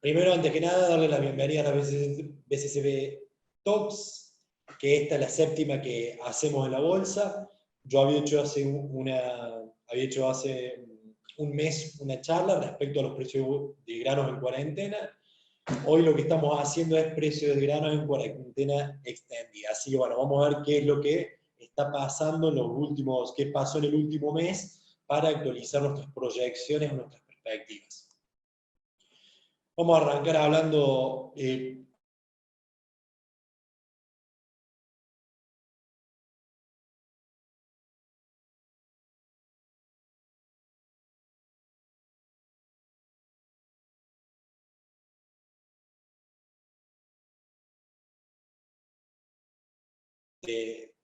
Primero, antes que nada, darle la bienvenida a la BCCB Talks, que esta es la séptima que hacemos en la bolsa. Yo había hecho hace un mes una charla respecto a los precios de granos en cuarentena. Hoy lo que estamos haciendo es precios de granos en cuarentena extendida. Así que bueno, vamos a ver qué es lo que está pasando qué pasó en el último mes para actualizar nuestras proyecciones, nuestras perspectivas. Vamos a arrancar hablando de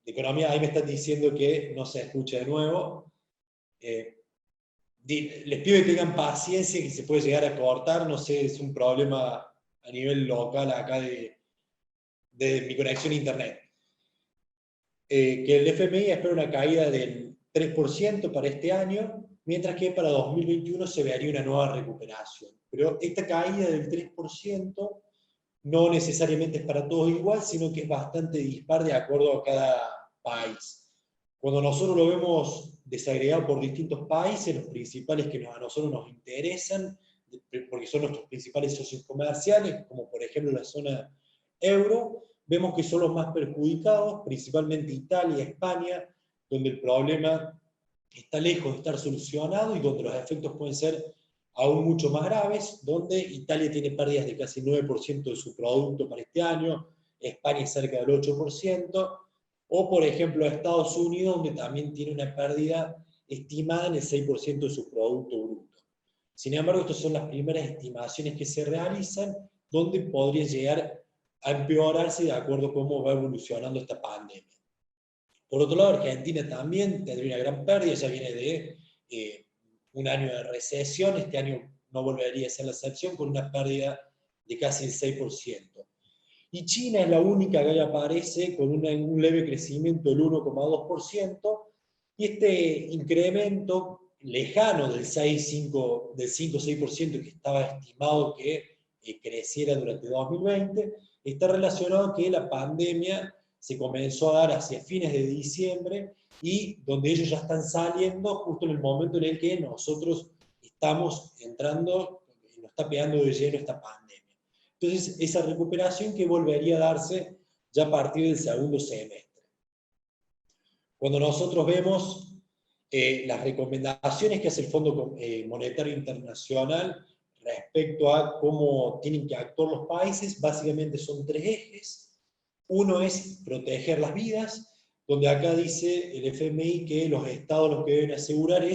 economía. Ahí me están diciendo que no se escucha de nuevo. Les pido que tengan paciencia, que se puede llegar a cortar. No sé, es un problema a nivel local acá de mi conexión a internet. Que el FMI espera una caída del 3% para este año, mientras que para 2021 se vería una nueva recuperación. Pero esta caída del 3% no necesariamente es para todos igual, sino que es bastante dispar de acuerdo a cada país. Cuando nosotros lo vemos desagregado por distintos países, los principales que a nosotros nos interesan, porque son nuestros principales socios comerciales, como por ejemplo la zona euro, vemos que son los más perjudicados, principalmente Italia y España, donde el problema está lejos de estar solucionado y donde los efectos pueden ser aún mucho más graves, donde Italia tiene pérdidas de casi 9% de su producto para este año, España cerca del 8%, o por ejemplo Estados Unidos, donde también tiene una pérdida estimada en el 6% de su producto bruto. Sin embargo, estas son las primeras estimaciones que se realizan, donde podría llegar a empeorarse de acuerdo a cómo va evolucionando esta pandemia. Por otro lado, Argentina también tendría una gran pérdida, ya viene de un año de recesión, este año no volvería a ser la excepción, con una pérdida de casi el 6%. Y China es la única que ahí aparece con un leve crecimiento del 1,2%, y este incremento lejano del 5-6% que estaba estimado que creciera durante 2020, está relacionado que la pandemia se comenzó a dar hacia fines de diciembre y donde ellos ya están saliendo justo en el momento en el que nosotros estamos entrando, nos está pegando de lleno esta pandemia. Entonces, esa recuperación que volvería a darse ya a partir del segundo semestre. Cuando nosotros vemos las recomendaciones que hace el Fondo Monetario Internacional respecto a cómo tienen que actuar los países, básicamente son tres ejes. Uno es proteger las vidas, donde acá dice el FMI que los estados lo que deben asegurar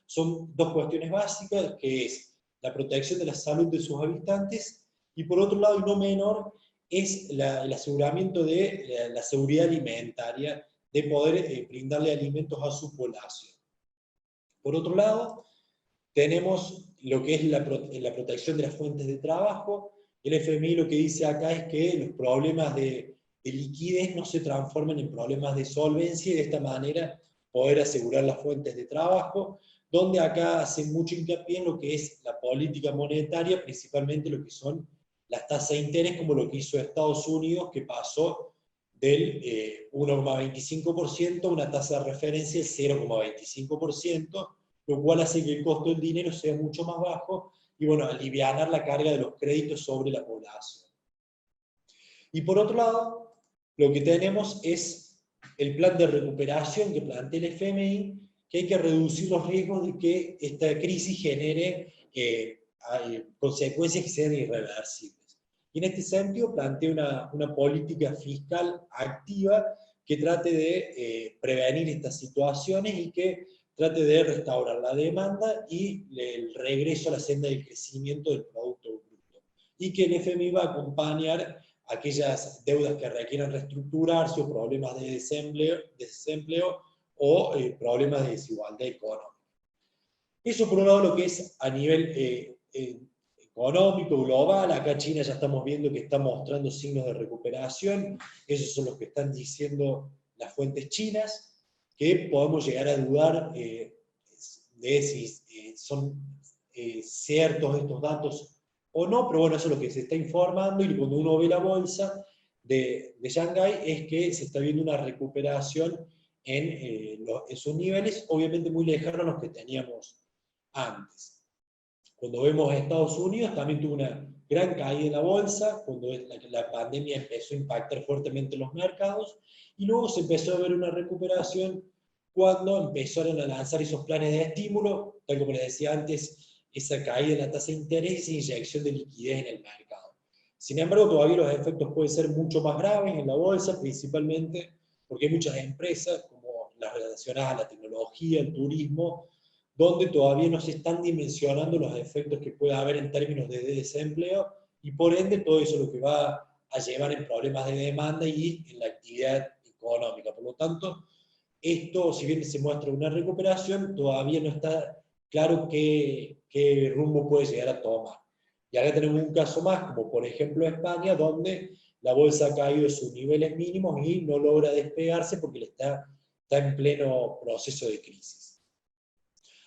son dos cuestiones básicas, que es la protección de la salud de sus habitantes, y por otro lado, y no menor, es el aseguramiento de la seguridad alimentaria, de poder brindarle alimentos a su población. Por otro lado, tenemos lo que es la protección de las fuentes de trabajo. El FMI lo que dice acá es que los problemas de liquidez no se transformen en problemas de solvencia y de esta manera poder asegurar las fuentes de trabajo, donde acá hace mucho hincapié en lo que es la política monetaria, principalmente lo que son las tasas de interés, como lo que hizo Estados Unidos, que pasó del 1,25% a una tasa de referencia del 0,25%, lo cual hace que el costo del dinero sea mucho más bajo y, bueno, alivianar la carga de los créditos sobre la población. Y por otro lado, lo que tenemos es el plan de recuperación que plantea el FMI, que hay que reducir los riesgos de que esta crisis genere consecuencias que sean irreversibles. Y en este sentido plantea una política fiscal activa que trate de prevenir estas situaciones y que trate de restaurar la demanda y el regreso a la senda del crecimiento del Producto Bruto. Y que el FMI va a acompañar aquellas deudas que requieran reestructurarse o problemas de desempleo o problemas de desigualdad económica. Eso por un lado lo que es a nivel económico, global. Acá China ya estamos viendo que está mostrando signos de recuperación, esos son los que están diciendo las fuentes chinas, que podemos llegar a dudar de si son ciertos estos datos o no, pero bueno, eso es lo que se está informando, y cuando uno ve la bolsa de Shanghái es que se está viendo una recuperación en esos niveles, obviamente muy lejanos a los que teníamos antes. Cuando vemos a Estados Unidos, también tuvo una gran caída en la bolsa, cuando la pandemia empezó a impactar fuertemente los mercados, y luego se empezó a ver una recuperación cuando empezaron a lanzar esos planes de estímulo, tal como les decía antes, esa caída en la tasa de interés y esa inyección de liquidez en el mercado. Sin embargo, todavía los efectos pueden ser mucho más graves en la bolsa, principalmente porque hay muchas empresas, como las relacionadas a la tecnología, el turismo, donde todavía no se están dimensionando los efectos que puede haber en términos de desempleo, y por ende todo eso es lo que va a llevar en problemas de demanda y en la actividad económica. Por lo tanto, esto, si bien se muestra una recuperación, todavía no está claro qué rumbo puede llegar a tomar. Y acá tenemos un caso más, como por ejemplo España, donde la bolsa ha caído de sus niveles mínimos y no logra despegarse porque está en pleno proceso de crisis.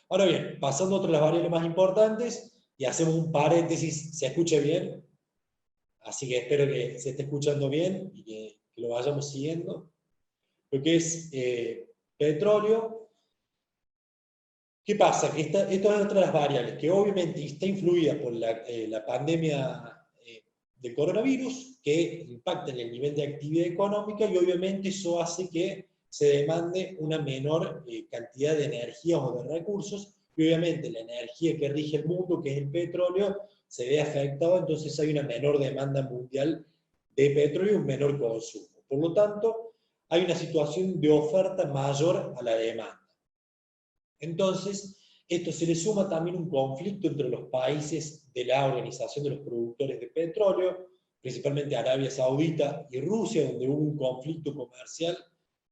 Ahora bien, pasando a otras las variables más importantes, y hacemos un paréntesis, ¿se escucha bien? Así que espero que se esté escuchando bien y que lo vayamos siguiendo. Lo que es petróleo. ¿Qué pasa? Que esto es otra de las variables que obviamente está influida por la pandemia del coronavirus, que impacta en el nivel de actividad económica, y obviamente eso hace que se demande una menor cantidad de energía o de recursos, y obviamente la energía que rige el mundo, que es el petróleo, se ve afectado, entonces hay una menor demanda mundial de petróleo y un menor consumo. Por lo tanto, hay una situación de oferta mayor a la demanda. Entonces, esto se le suma también un conflicto entre los países de la Organización de los Productores de Petróleo, principalmente Arabia Saudita y Rusia, donde hubo un conflicto comercial,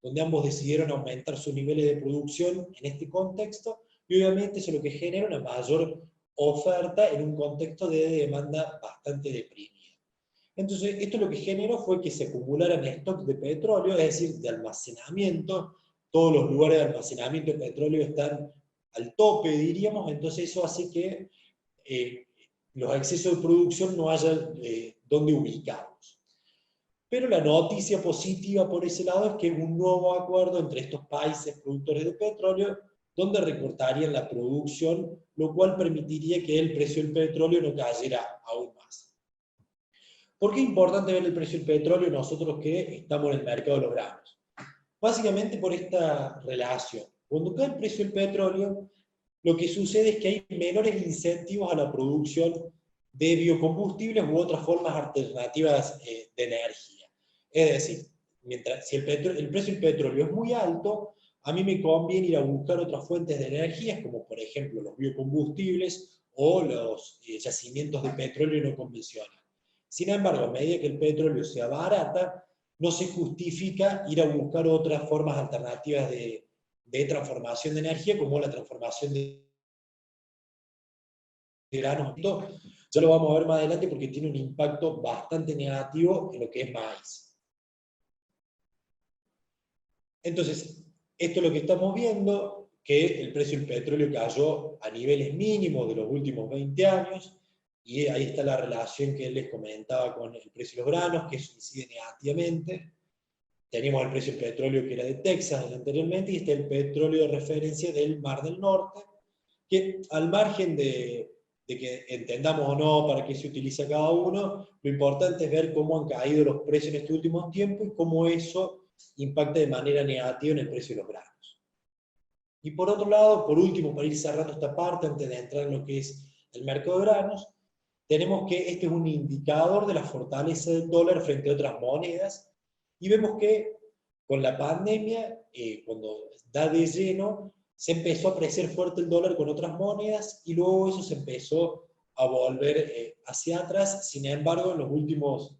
donde ambos decidieron aumentar sus niveles de producción en este contexto, y obviamente eso es lo que genera una mayor oferta en un contexto de demanda bastante deprimida. Entonces, esto lo que generó fue que se acumularan stocks de petróleo, es decir, de almacenamiento. Todos los lugares de almacenamiento de petróleo están al tope, diríamos, entonces eso hace que los excesos de producción no haya dónde ubicarlos. Pero la noticia positiva por ese lado es que hubo un nuevo acuerdo entre estos países productores de petróleo, donde recortarían la producción, lo cual permitiría que el precio del petróleo no cayera aún más. ¿Por qué es importante ver el precio del petróleo nosotros que estamos en el mercado de los granos? Básicamente por esta relación. Cuando cae el precio del petróleo, lo que sucede es que hay menores incentivos a la producción de biocombustibles u otras formas alternativas de energía. Es decir, si el precio del petróleo es muy alto, a mí me conviene ir a buscar otras fuentes de energías, como por ejemplo los biocombustibles o los yacimientos de petróleo no convencionales. Sin embargo, a medida que el petróleo se abarata, no se justifica ir a buscar otras formas alternativas de transformación de energía, como la transformación de granos. Esto ya lo vamos a ver más adelante porque tiene un impacto bastante negativo en lo que es maíz. Entonces, esto es lo que estamos viendo, que el precio del petróleo cayó a niveles mínimos de los últimos 20 años, y ahí está la relación que les comentaba con el precio de los granos, que eso incide negativamente. Teníamos el precio del petróleo que era de Texas anteriormente, y está el petróleo de referencia del Mar del Norte, que al margen de que entendamos o no para qué se utiliza cada uno, lo importante es ver cómo han caído los precios en estos últimos tiempos y cómo eso impacta de manera negativa en el precio de los granos. Y por otro lado, por último, para ir cerrando esta parte, antes de entrar en lo que es el mercado de granos, tenemos que este es un indicador de la fortaleza del dólar frente a otras monedas, y vemos que con la pandemia, cuando da de lleno, se empezó a apreciar fuerte el dólar con otras monedas, y luego eso se empezó a volver hacia atrás. Sin embargo, en los últimos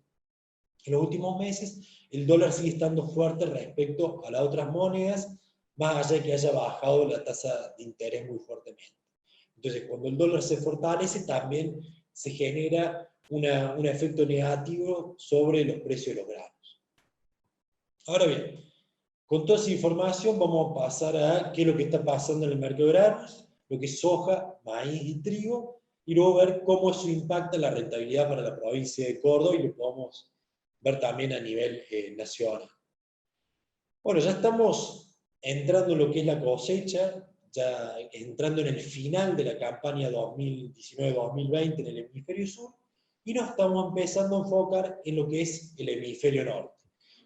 meses, el dólar sigue estando fuerte respecto a las otras monedas, más allá de que haya bajado la tasa de interés muy fuertemente. Entonces, cuando el dólar se fortalece, también se genera un efecto negativo sobre los precios de los granos. Ahora bien, con toda esa información vamos a pasar a qué es lo que está pasando en el mercado de granos, lo que es soja, maíz y trigo, y luego ver cómo eso impacta en la rentabilidad para la provincia de Córdoba, y lo podemos ver también a nivel nacional. Bueno, ya estamos entrando en lo que es la cosecha, ya entrando en el final de la campaña 2019-2020 en el hemisferio sur, y nos estamos empezando a enfocar en lo que es el hemisferio norte.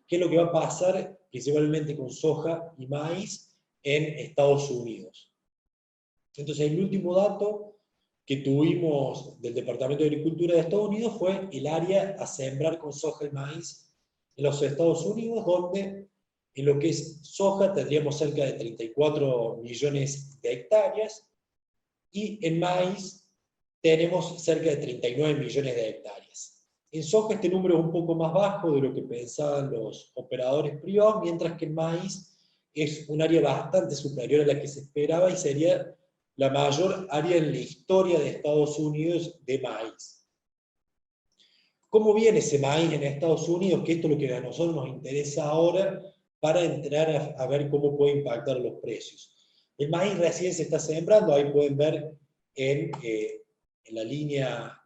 ¿Qué es lo que va a pasar principalmente con soja y maíz en Estados Unidos? Entonces, el último dato que tuvimos del Departamento de Agricultura de Estados Unidos fue el área a sembrar con soja y maíz en los Estados Unidos, donde en lo que es soja tendríamos cerca de 34 millones de hectáreas, y en maíz tenemos cerca de 39 millones de hectáreas. En soja este número es un poco más bajo de lo que pensaban los operadores privados, mientras que en maíz es un área bastante superior a la que se esperaba y sería la mayor área en la historia de Estados Unidos de maíz. ¿Cómo viene ese maíz en Estados Unidos? Que esto es lo que a nosotros nos interesa ahora para entrar a ver cómo puede impactar los precios. El maíz recién se está sembrando, ahí pueden ver en la línea,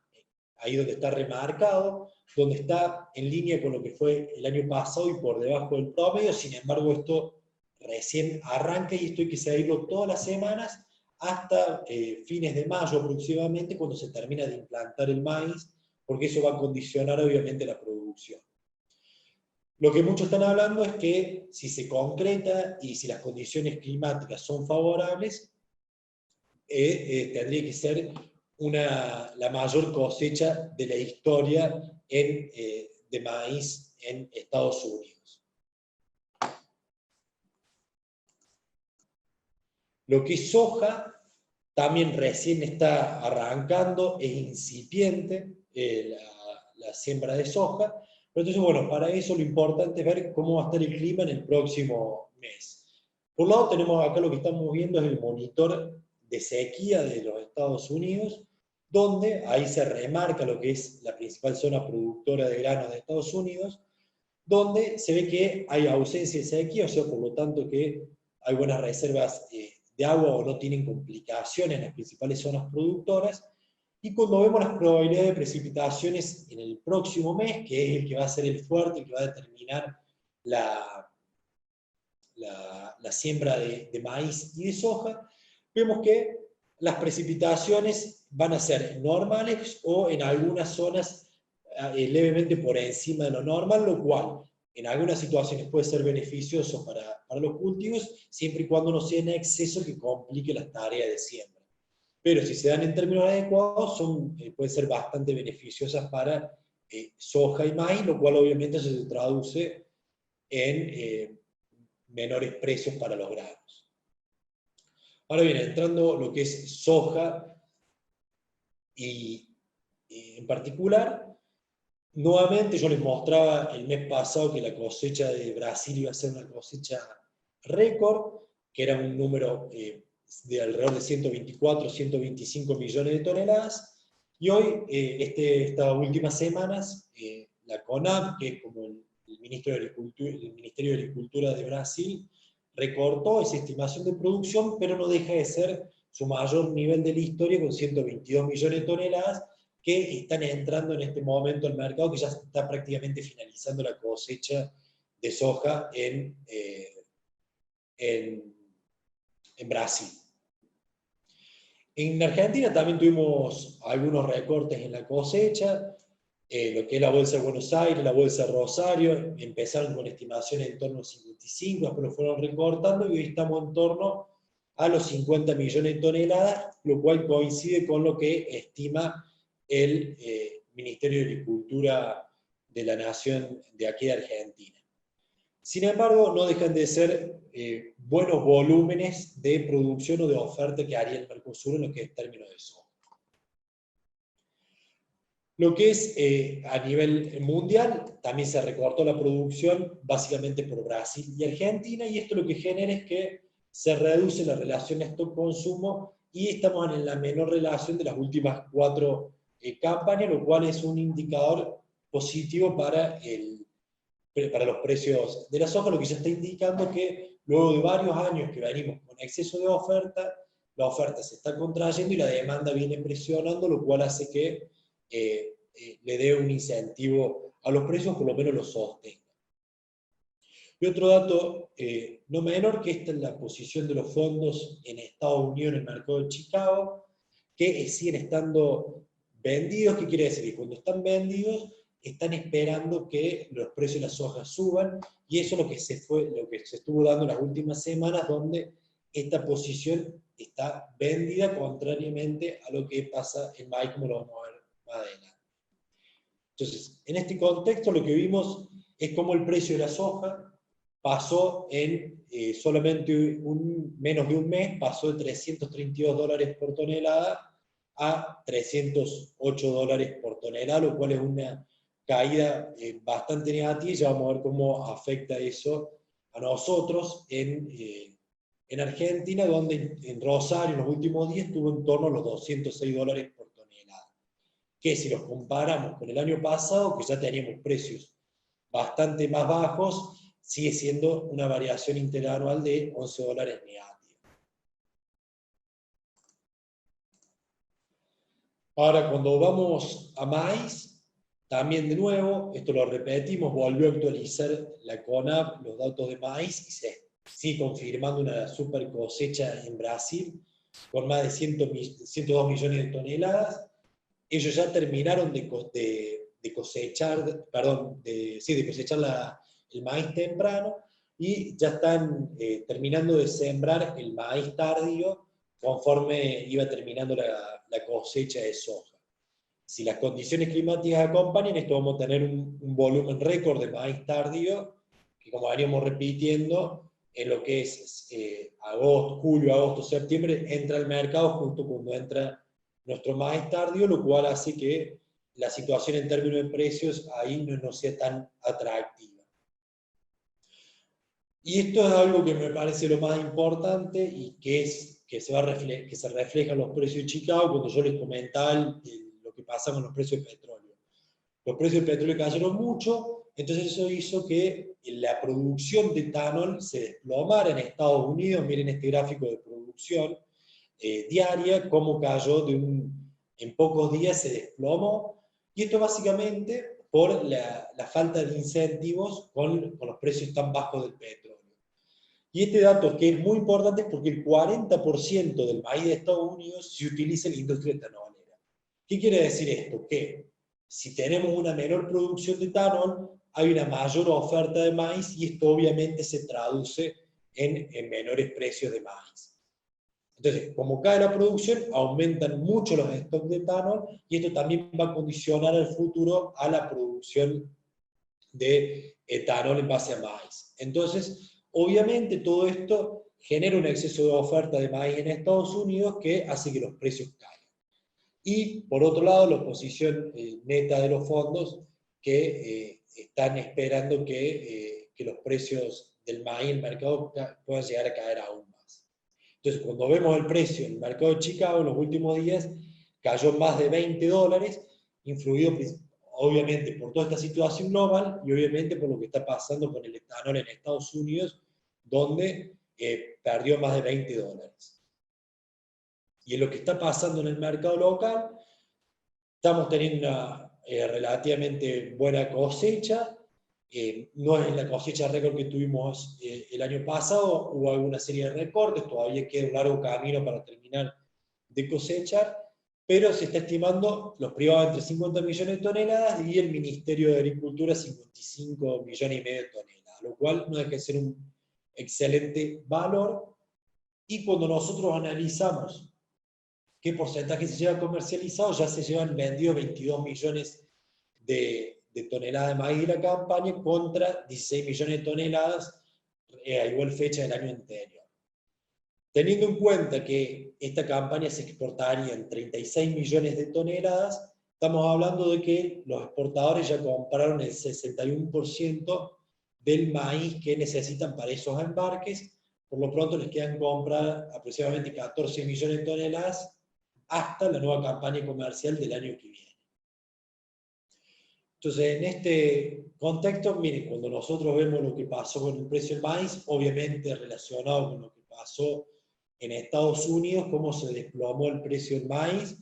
ahí donde está remarcado, donde está en línea con lo que fue el año pasado y por debajo del promedio. Sin embargo, esto recién arranca y esto hay que seguirlo todas las semanas hasta fines de mayo aproximadamente, cuando se termina de implantar el maíz, porque eso va a condicionar obviamente la producción. Lo que muchos están hablando es que si se concreta y si las condiciones climáticas son favorables, tendría que ser la mayor cosecha de la historia de maíz en Estados Unidos. Lo que es soja también recién está arrancando, es incipiente la siembra de soja, pero entonces, bueno, para eso lo importante es ver cómo va a estar el clima en el próximo mes. Por un lado tenemos acá lo que estamos viendo es el monitor de sequía de los Estados Unidos, donde ahí se remarca lo que es la principal zona productora de granos de Estados Unidos, donde se ve que hay ausencia de sequía, o sea, por lo tanto que hay buenas reservas de agua o no tienen complicaciones en las principales zonas productoras. Y cuando vemos las probabilidades de precipitaciones en el próximo mes, que es el que va a ser el fuerte, el que va a determinar la siembra de maíz y de soja, vemos que las precipitaciones van a ser normales o en algunas zonas levemente por encima de lo normal, lo cual en algunas situaciones puede ser beneficioso para los cultivos, siempre y cuando no sea en exceso que complique las tareas de siembra. Pero si se dan en términos adecuados, pueden ser bastante beneficiosas para soja y maíz, lo cual obviamente se traduce en menores precios para los granos. Ahora bien, entrando lo que es soja, y en particular, nuevamente yo les mostraba el mes pasado que la cosecha de Brasil iba a ser una cosecha récord, que era un número de alrededor de 124, 125 millones de toneladas, y hoy, estas últimas semanas, la CONAB, que es como el Ministerio de Agricultura de Brasil, recortó esa estimación de producción, pero no deja de ser su mayor nivel de la historia, con 122 millones de toneladas, que están entrando en este momento al mercado, que ya está prácticamente finalizando la cosecha de soja en Brasil. En Argentina también tuvimos algunos recortes en la cosecha, lo que es la Bolsa de Buenos Aires, la Bolsa de Rosario, empezaron con estimaciones en torno a 55, pero fueron recortando y hoy estamos en torno a los 50 millones de toneladas, lo cual coincide con lo que estima el Ministerio de Agricultura de la Nación de aquí de Argentina. Sin embargo, no dejan de ser buenos volúmenes de producción o de oferta que haría el Mercosur en lo que es términos de soja. Lo que es a nivel mundial, también se recortó la producción básicamente por Brasil y Argentina, y esto lo que genera es que se reduce la relación stock-consumo y estamos en la menor relación de las últimas 4 campañas, lo cual es un indicador positivo para los precios de la soja, lo que ya está indicando que luego de varios años que venimos con exceso de oferta, la oferta se está contrayendo y la demanda viene presionando, lo cual hace que le dé un incentivo a los precios, por lo menos los sostenga. Y otro dato no menor, que esta es la posición de los fondos en Estados Unidos en el mercado de Chicago, que siguen estando vendidos. ¿Qué quiere decir? Que cuando están vendidos, están esperando que los precios de la soja suban, y eso es lo que se estuvo dando en las últimas semanas, donde esta posición está vendida, contrariamente a lo que pasa en maíz, como lo vamos a ver más adelante. Entonces, en este contexto lo que vimos es cómo el precio de la soja pasó en solamente menos de un mes, pasó de $332 por tonelada a $308 por tonelada, lo cual es una caída bastante negativa, y ya vamos a ver cómo afecta eso a nosotros en Argentina, donde en Rosario en los últimos días estuvo en torno a los $206 por tonelada, que si los comparamos con el año pasado, que ya teníamos precios bastante más bajos, sigue siendo una variación interanual de $11 negativa. Ahora, cuando vamos a maíz, también de nuevo, esto lo repetimos, volvió a actualizar la CONAB los datos de maíz y se sigue confirmando una super cosecha en Brasil, con más de 102 millones de toneladas. Ellos ya terminaron de cosechar, de cosechar el maíz temprano, y ya están terminando de sembrar el maíz tardío conforme iba terminando la cosecha de soja. Si las condiciones climáticas acompañan, esto vamos a tener un volumen récord de maíz tardío, que como veníamos repitiendo, en lo que es julio, agosto, septiembre, entra al mercado justo cuando entra nuestro maíz tardío, lo cual hace que la situación en términos de precios ahí no sea tan atractiva. Y esto es algo que me parece lo más importante, y que se refleja en los precios de Chicago, cuando yo les comentaba lo que pasa con los precios de petróleo. Los precios del petróleo cayeron mucho, entonces eso hizo que la producción de etanol se desplomara en Estados Unidos. Miren este gráfico de producción diaria, cómo cayó en pocos días, se desplomó, y esto básicamente por la falta de incentivos con los precios tan bajos del petróleo. Y este dato, que es muy importante, es porque el 40% del maíz de Estados Unidos se utiliza en la industria etanolera. ¿Qué quiere decir esto? Que si tenemos una menor producción de etanol, hay una mayor oferta de maíz, y esto obviamente se traduce en menores precios de maíz. Entonces, como cae la producción, aumentan mucho los stocks de etanol, y esto también va a condicionar al futuro a la producción de etanol en base a maíz. Entonces, obviamente todo esto genera un exceso de oferta de maíz en Estados Unidos que hace que los precios caigan. Y por otro lado, la posición neta de los fondos, que están esperando que los precios del maíz en el mercado puedan llegar a caer aún más. Entonces, cuando vemos el precio en el mercado de Chicago en los últimos días, cayó más de $20, influido obviamente por toda esta situación global, y obviamente por lo que está pasando con el etanol en Estados Unidos, donde perdió más de $20. Y en lo que está pasando en el mercado local, estamos teniendo una relativamente buena cosecha. No es la cosecha récord que tuvimos el año pasado, hubo alguna serie de recortes, todavía queda un largo camino para terminar de cosechar, pero se está estimando los privados entre 50 millones de toneladas y el Ministerio de Agricultura 55 millones y medio de toneladas, lo cual no deja de ser un excelente valor. Y cuando nosotros analizamos qué porcentaje se lleva comercializado, ya se llevan vendidos 22 millones de toneladas de maíz de la campaña contra 16 millones de toneladas a igual fecha del año anterior. Teniendo en cuenta que esta campaña se exportaría en 36 millones de toneladas, estamos hablando de que los exportadores ya compraron el 61% del maíz que necesitan para esos embarques. Por lo pronto les quedan comprar aproximadamente 14 millones de toneladas hasta la nueva campaña comercial del año que viene. Entonces, en este contexto, miren, cuando nosotros vemos lo que pasó con el precio del maíz, obviamente relacionado con lo que pasó en Estados Unidos cómo se desplomó el precio del maíz.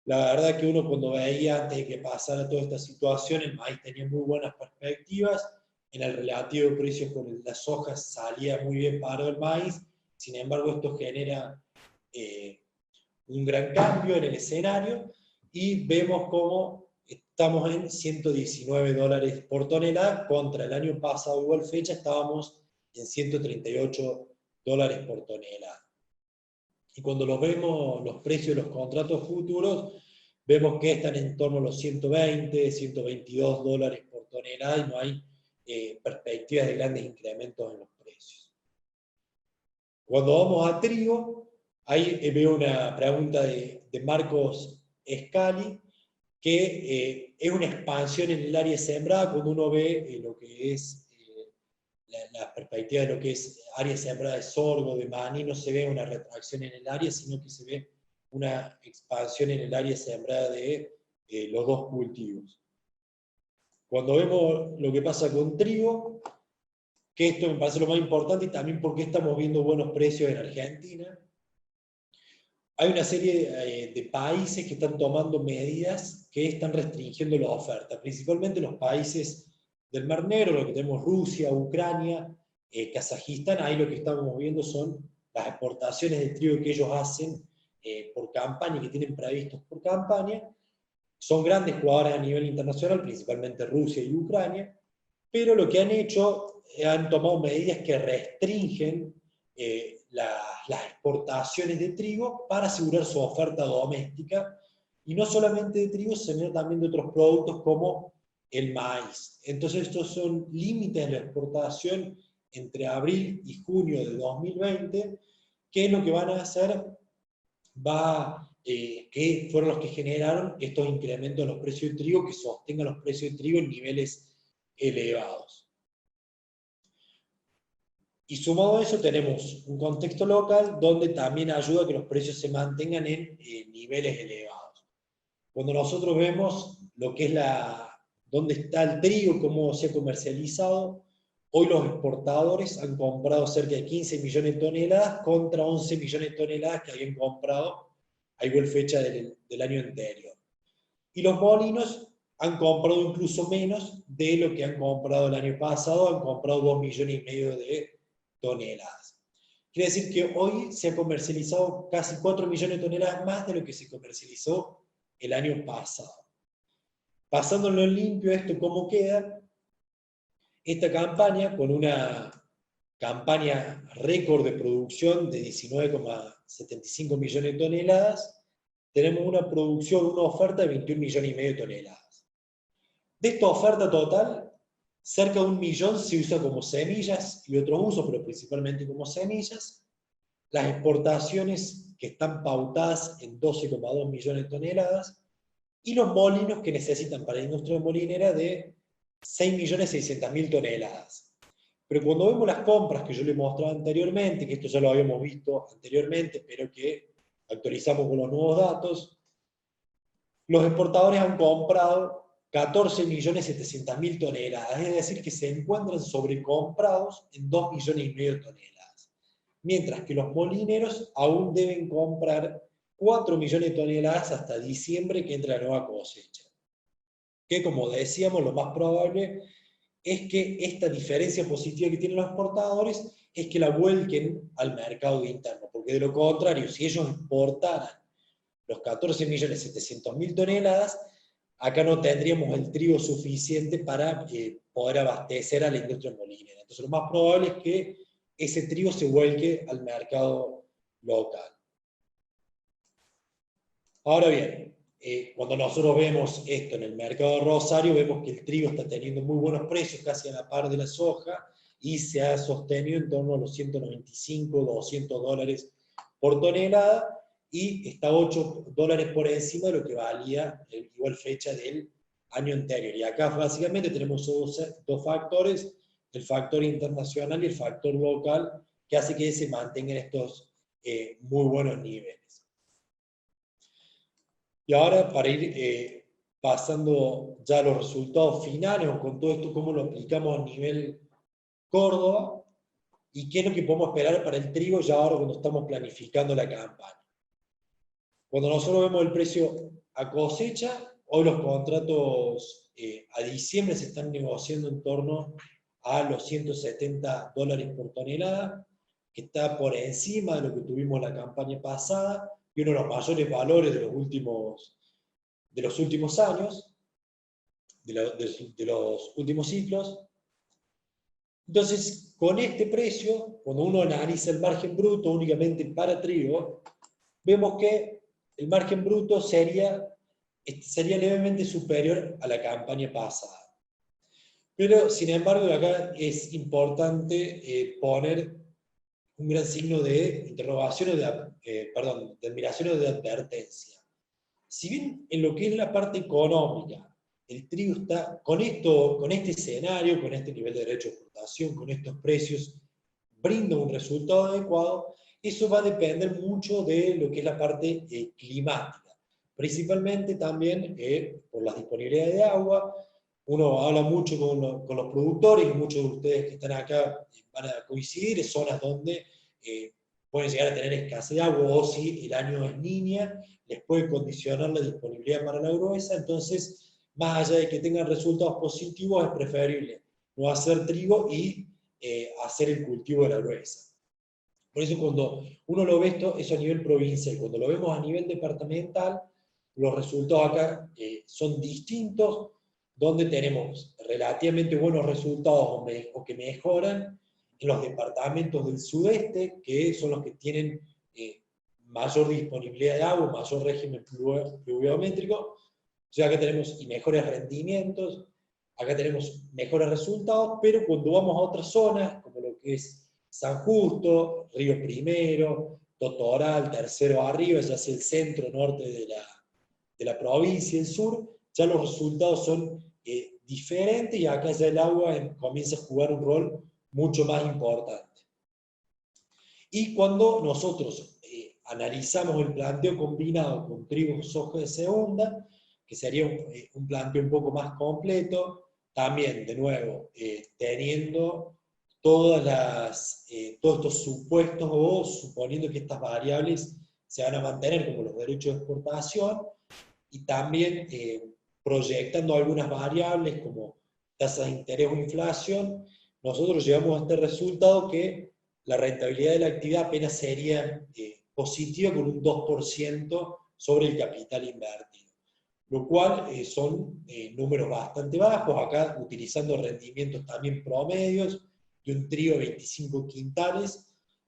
La verdad que uno cuando veía antes de que pasara toda esta situación, el maíz tenía muy buenas perspectivas, en el relativo de precios con las hojas salía muy bien parado el maíz, sin embargo esto genera un gran cambio en el escenario y vemos cómo estamos en $119 por tonelada, contra el año pasado, igual fecha, estábamos en $138 por tonelada. Y cuando los vemos, los precios de los contratos futuros, vemos que están en torno a los 120, $122 por tonelada y no hay perspectivas de grandes incrementos en los precios. Cuando vamos a trigo, ahí veo una pregunta de Marcos Scali, que es una expansión en el área sembrada cuando uno ve lo que es la perspectiva de lo que es área sembrada de sorgo, de maní, no se ve una retracción en el área, sino que se ve una expansión en el área sembrada de los dos cultivos. Cuando vemos lo que pasa con trigo, que esto me parece lo más importante y también porque estamos viendo buenos precios en Argentina, hay una serie de países que están tomando medidas que están restringiendo la oferta, principalmente los países del Mar Negro, lo que tenemos Rusia, Ucrania, Kazajistán. Ahí lo que estamos viendo son las exportaciones de trigo que ellos hacen por campaña, que tienen previstos por campaña. Son grandes jugadores a nivel internacional, principalmente Rusia y Ucrania, pero lo que han hecho, han tomado medidas que restringen las exportaciones de trigo para asegurar su oferta doméstica, y no solamente de trigo, sino también de otros productos como el maíz. Entonces estos son límites de la exportación entre abril y junio de 2020, que lo que van a hacer que fueron los que generaron estos incrementos de los precios de trigo, que sostengan los precios de trigo en niveles elevados. Y sumado a eso tenemos un contexto local donde también ayuda a que los precios se mantengan en niveles elevados. Cuando nosotros vemos lo que es dónde está el trigo, cómo se ha comercializado, hoy los exportadores han comprado cerca de 15 millones de toneladas contra 11 millones de toneladas que habían comprado a igual fecha del año anterior. Y los molinos han comprado incluso menos de lo que han comprado el año pasado, han comprado 2,5 millones de toneladas. Quiere decir que hoy se ha comercializado casi 4 millones de toneladas más de lo que se comercializó el año pasado. Pasándolo en limpio, esto cómo queda. Esta campaña, con una campaña récord de producción de 19,75 millones de toneladas, tenemos una producción, una oferta de 21,5 millones de toneladas. De esta oferta total, cerca de 1 millón se usa como semillas y otros usos, pero principalmente como semillas. Las exportaciones que están pautadas en 12,2 millones de toneladas, y los molinos que necesitan para la industria molinera de 6.600.000 toneladas. Pero cuando vemos las compras que yo les mostraba anteriormente, que esto ya lo habíamos visto anteriormente, pero que actualizamos con los nuevos datos, los exportadores han comprado 14.700.000 toneladas, es decir, que se encuentran sobrecomprados en 2,5 millones de toneladas. Mientras que los molineros aún deben comprar 4 millones de toneladas hasta diciembre, que entra la nueva cosecha. Que, como decíamos, lo más probable es que esta diferencia positiva que tienen los exportadores es que la vuelquen al mercado interno, porque de lo contrario, si ellos exportaran los 14.700.000 toneladas, acá no tendríamos el trigo suficiente para poder abastecer a la industria molinera. Entonces lo más probable es que ese trigo se vuelque al mercado local. Ahora bien, cuando nosotros vemos esto en el mercado de Rosario, vemos que el trigo está teniendo muy buenos precios, casi a la par de la soja, y se ha sostenido en torno a los 195, 200 dólares por tonelada, y está $8 por encima de lo que valía en igual fecha del año anterior. Y acá básicamente tenemos dos factores, el factor internacional y el factor local, que hace que se mantengan estos muy buenos niveles. Y ahora, para ir pasando ya a los resultados finales, o con todo esto, cómo lo aplicamos a nivel Córdoba, y qué es lo que podemos esperar para el trigo ya ahora cuando estamos planificando la campaña. Cuando nosotros vemos el precio a cosecha, hoy los contratos a diciembre se están negociando en torno a los $170 por tonelada, que está por encima de lo que tuvimos la campaña pasada, y uno de los mayores valores de los últimos años, de los últimos ciclos. Entonces, con este precio, cuando uno analiza el margen bruto únicamente para trigo, vemos que el margen bruto sería levemente superior a la campaña pasada. Pero, sin embargo, acá es importante poner un gran signo de interrogación o de admiración o de advertencia. Si bien en lo que es la parte económica, el trigo está, con este escenario, con este nivel de derecho de exportación, con estos precios, brinda un resultado adecuado, eso va a depender mucho de lo que es la parte climática. Principalmente también por las disponibilidades de agua. Uno habla mucho con los productores, y muchos de ustedes que están acá van a coincidir, en zonas donde pueden llegar a tener escasez de agua, o si el año es niña, les puede condicionar la disponibilidad para la gruesa. Entonces, más allá de que tengan resultados positivos, es preferible no hacer trigo y hacer el cultivo de la gruesa. Por eso cuando uno lo ve eso a nivel provincial, cuando lo vemos a nivel departamental, los resultados acá son distintos, donde tenemos relativamente buenos resultados o que mejoran en los departamentos del sudeste, que son los que tienen mayor disponibilidad de agua, mayor régimen pluviométrico. O sea, acá tenemos mejores rendimientos, acá tenemos mejores resultados, pero cuando vamos a otras zonas, como lo que es San Justo, Río Primero, Totoral, Tercero arriba, ya hacia el centro norte de la provincia, el sur, ya los resultados son diferentes, y acá ya el agua comienza a jugar un rol mucho más importante. Y cuando nosotros analizamos el planteo combinado con trigo, soja de segunda, que sería un planteo un poco más completo, también, de nuevo, teniendo todos estos supuestos, o suponiendo que estas variables se van a mantener, como los derechos de exportación, y también proyectando algunas variables como tasas de interés o inflación, nosotros llegamos a este resultado que la rentabilidad de la actividad apenas sería positiva, con un 2% sobre el capital invertido, lo cual son números bastante bajos, acá utilizando rendimientos también promedios de un trigo de 25 quintales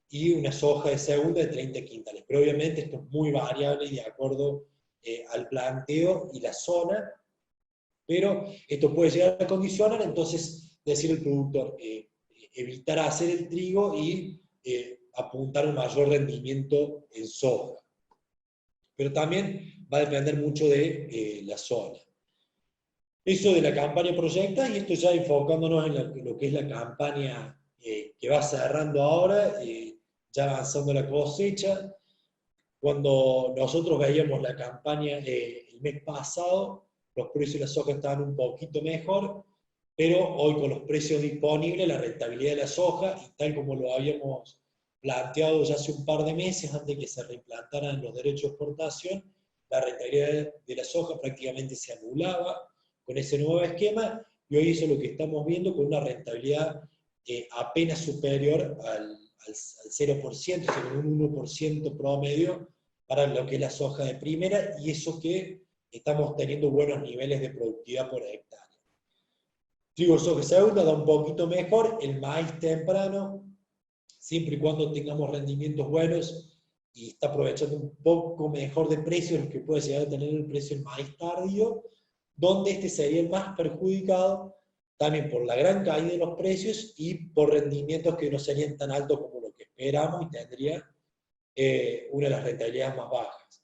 y una soja de segunda de 30 quintales. Pero obviamente esto es muy variable y de acuerdo al planteo y la zona, pero esto puede llegar a condicionar, entonces, decir el productor, evitar hacer el trigo y apuntar a un mayor rendimiento en soja. Pero también va a depender mucho de la zona. Eso de la campaña proyecta, y esto ya enfocándonos en lo que es la campaña que va cerrando ahora, ya avanzando la cosecha. Cuando nosotros veíamos la campaña el mes pasado, los precios de la soja estaban un poquito mejor, pero hoy con los precios disponibles, la rentabilidad de la soja, y tal como lo habíamos planteado ya hace un par de meses, antes de que se reimplantaran los derechos de exportación, la rentabilidad de la soja prácticamente se anulaba con ese nuevo esquema, y hoy eso es lo que estamos viendo, con una rentabilidad apenas superior al 0%, con un 1% promedio para lo que es la soja de primera, y eso que estamos teniendo buenos niveles de productividad por hectárea. Trigo, soja de segunda da un poquito mejor, el maíz temprano, siempre y cuando tengamos rendimientos buenos, y está aprovechando un poco mejor de precio lo que puede llegar a tener el precio del maíz tardío, donde este sería el más perjudicado, también por la gran caída de los precios y por rendimientos que no serían tan altos como lo que esperamos, y tendría una de las rentabilidades más bajas.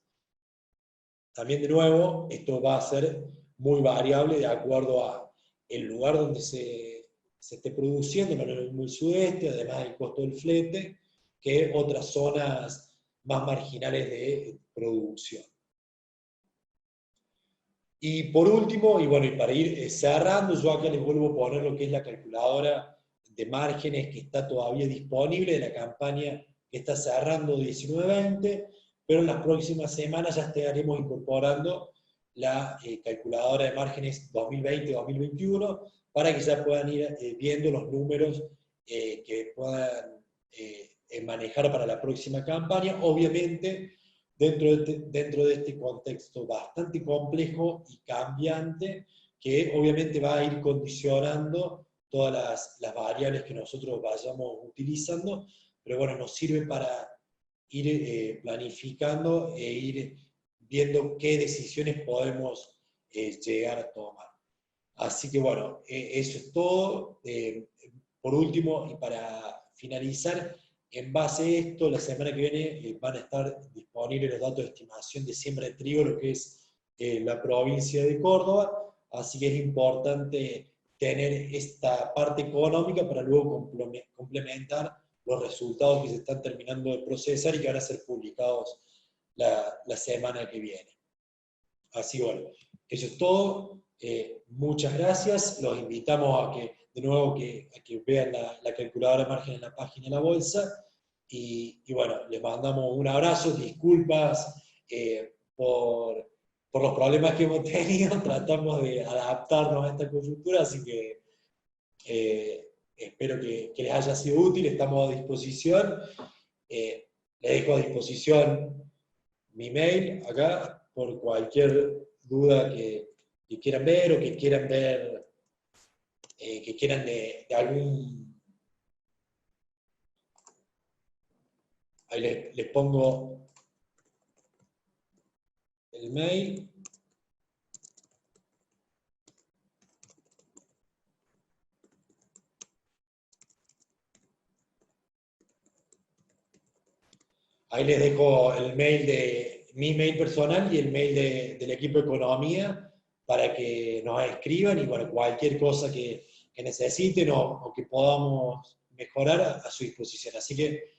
También, de nuevo, esto va a ser muy variable de acuerdo a el lugar donde se esté produciendo, no en el sudeste, además del costo del flete, que otras zonas más marginales de producción. Y por último, y bueno, y para ir cerrando, yo acá les vuelvo a poner lo que es la calculadora de márgenes que está todavía disponible de la campaña que está cerrando 19-20, pero en las próximas semanas ya estaremos incorporando la calculadora de márgenes 2020-2021 para que ya puedan ir viendo los números que puedan manejar para la próxima campaña, obviamente dentro de este contexto bastante complejo y cambiante, que obviamente va a ir condicionando todas las variables que nosotros vayamos utilizando, pero bueno, nos sirve para ir planificando e ir viendo qué decisiones podemos llegar a tomar. Así que bueno, eso es todo. Por último, y para finalizar, en base a esto, la semana que viene van a estar disponibles los datos de estimación de siembra de trigo, lo que es la provincia de Córdoba, así que es importante tener esta parte económica para luego complementar los resultados que se están terminando de procesar y que van a ser publicados la semana que viene. Así que bueno, eso es todo. Muchas gracias. Los invitamos a que, de nuevo, a que vean la calculadora de margen en la página de la bolsa. Y bueno, les mandamos un abrazo, disculpas por los problemas que hemos tenido. Tratamos de adaptarnos a esta coyuntura, así que espero que les haya sido útil. Estamos a disposición. Les dejo a disposición mi mail acá por cualquier duda que quieran ver o que quieran ver, que quieran de algún... Ahí les pongo el mail. Ahí les dejo el mail de mi mail personal y el mail del equipo de economía para que nos escriban y bueno, cualquier cosa que necesiten o que podamos mejorar a su disposición. Así que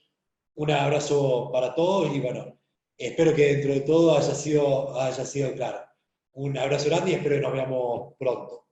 un abrazo para todos y bueno, espero que dentro de todo haya sido claro. Un abrazo grande y espero que nos veamos pronto.